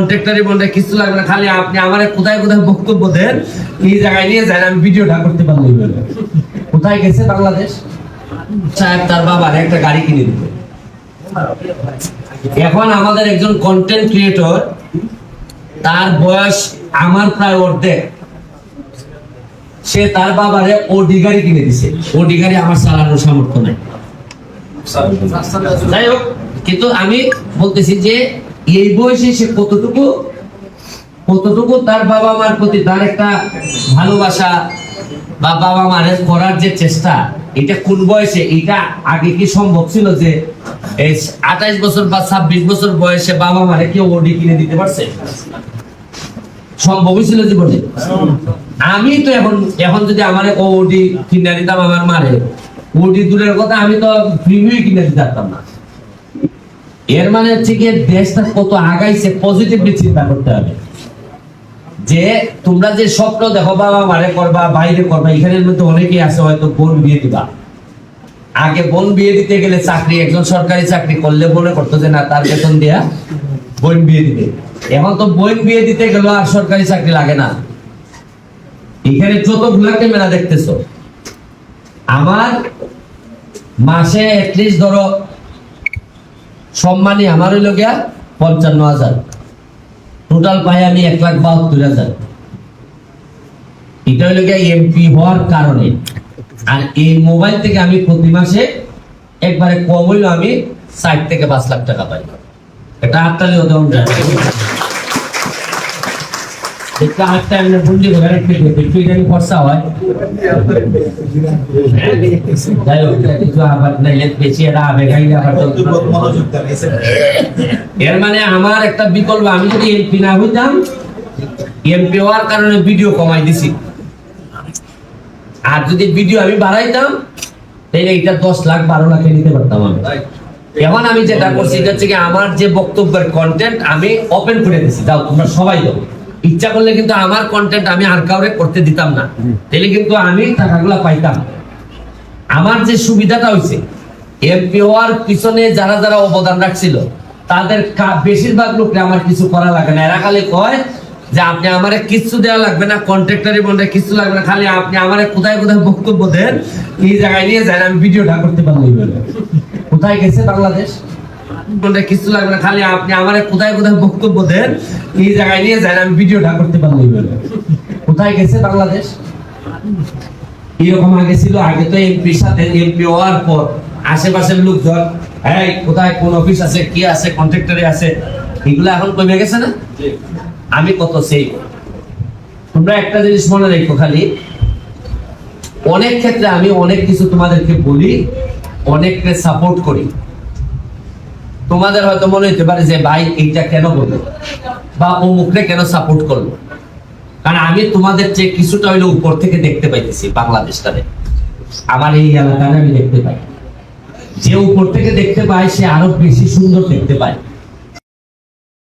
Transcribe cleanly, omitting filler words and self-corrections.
কন্ট্রাক্টরি বলতে কিছু লাগবে না, খালি আপনি আমারে কোথায় কোথায় বক্তব্য দেন, এই জায়গায় নিয়ে যান, আমি ভিডিওটা করতে পারলেই হলো। কোথায় গেছে বাংলাদেশ সাহেব, তার বাবার একটা গাড়ি কিনে দিবে। এখন আমাদের একজন কন্টেন্ট ক্রিয়েটর, তার বয়স আমার প্রায় অর্ধেক, সে তার বাবারে ওডি গাড়ি কিনে দিছে। ওডি গাড়ি আমার চালানোর সামর্থ্য নাই। যাই হোক, কিন্তু আমি বলতেছি যে এই বয়সে সে কতটুকু তার বাবা মার প্রতি তার একটা ভালোবাসা বা বাবা মায়ের করার যে চেষ্টা, এটা কোন বয়সে, এটা আগে কি সম্ভব ছিল যে 28 বছর বা 26 বছর বয়সে বাবা মারে কেউ ওডি কিনে দিতে পারছে? সম্ভবই ছিল জীবনে? আমি তো এখন যদি আমার ওডি কিনে দিতাম আমার মারে, ওডি দূরের কথা, আমি তো প্রিমিয়াম কিনে দিতে পারতাম না। এর মানে হচ্ছে কি দেশটা কত আগাইছে, পজিটিভলি চিন্তা করতে হবে। যে তোমরা যে স্বপ্ন দেখো বাবা মারে করবা, বাইরে করবা, এখানের মধ্যে অনেকেই আছে হয়তো বোন বিয়ে দিবা। আগে বোন বিয়ে দিতে গেলে চাকরি, একজন সরকারি চাকরি করলে মনে করতো যে না, তার বেতন দেয়া বোন বিয়ে দিবে। এখন তো বোন বিয়ে দিতে গেল আর সরকারি চাকরি লাগে না। এখানে যতগুলা ক্যামেরা দেখতেছো, আমার মাসে এটলিস্ট ধরো সম্মানী আমার হইল গিয়া 55,000, টোটাল পাই আমি 1,72,000। এটা হইল গিয়া এমপি হওয়ার কারণে। আর এই মোবাইল থেকে আমি প্রতি মাসে একবারে কম হইলো আমি 60 থেকে 5 লাখ টাকা পাই। এটা হাততালি হতে হবে। এটা হাতটা এমনি বন্দি করে রাখতে হবে, একটু জানি খরচা হয়। যাই হোক, কিছু আবার নাইলে বেশি এটা আবে গাইলে আবার এর মানে আমার একটা বিকল্প, আমি যদি এমপি না হইতাম, এমপি হওয়ার কারণে ভিডিও কমাই দিছি। আর যদি ভিডিও আমি বাড়াইতাম তাহলে এটা 10 লাখ 12 লাখে নিতে পারতাম আমি। এখন আমি যেটা করছি এটা হচ্ছে কি, আমার যে বক্তব্যের কন্টেন্ট আমি ওপেন করে দিছি, যাও তোমরা সবাই দাও। ইচ্ছা করলে কিন্তু আমার কন্টেন্ট আমি আর কাউরে করতে দিতাম না, তাহলে কিন্তু আমি টাকাগুলা পাইতাম। আমার যে সুবিধাটা হয়েছে, এমপি হওয়ার পিছনে যারা যারা অবদান রাখছিল তাদের বেশিরভাগ লোককে আমার কিছু করা লাগে না। এরা খালি কয় যে আপনি আমারে কিছু দেওয়া লাগবে না, কন্ট্রাক্টরি বলতে কিছু লাগবে না, খালি আপনি আমারে কোথায় কোথায় বক্তব্য দেন, এই জায়গায় নিয়ে যান, আমি ভিডিওটা করতে পারলেই হলো। কোথায় গেছে বাংলাদেশ বলতে কিছু লাগবে না, খালি আপনি আমারে কোথায় কোথায় বক্তব্য দেন, এই জায়গায় নিয়ে যান, আমি ভিডিওটা করতে পারলেই হলো। কোথায় গেছে বাংলাদেশ? এরকম আগে ছিল। আগে তো এমপির সাথে, এমপি হওয়ার পর আশেপাশের লোকজন, এই কোথায় কোন অফিস আছে, কি আছে, কন্ট্রাক্টরি আছে, এগুলো এখন কমে গেছে না? আমি কত সেই। তোমরা একটা জিনিস মনে রেখো, খালি অনেক ক্ষেত্রে আমি অনেক কিছু তোমাদেরকে বলি, অনেককে সাপোর্ট করি। তোমাদের হয়তো মনে হতে পারে যে ভাই এইটা কেন বললো বা অমুকরে কেন সাপোর্ট করলো, কারণ আমি তোমাদের চেয়ে কিছুটা হইলে উপর থেকে দেখতে পাইতেছি বাংলাদেশটারে। আমার এই এলাকায় আমি দেখতে পাই, যে উপর থেকে দেখতে পাই সে আরো বেশি সুন্দর দেখতে পায়।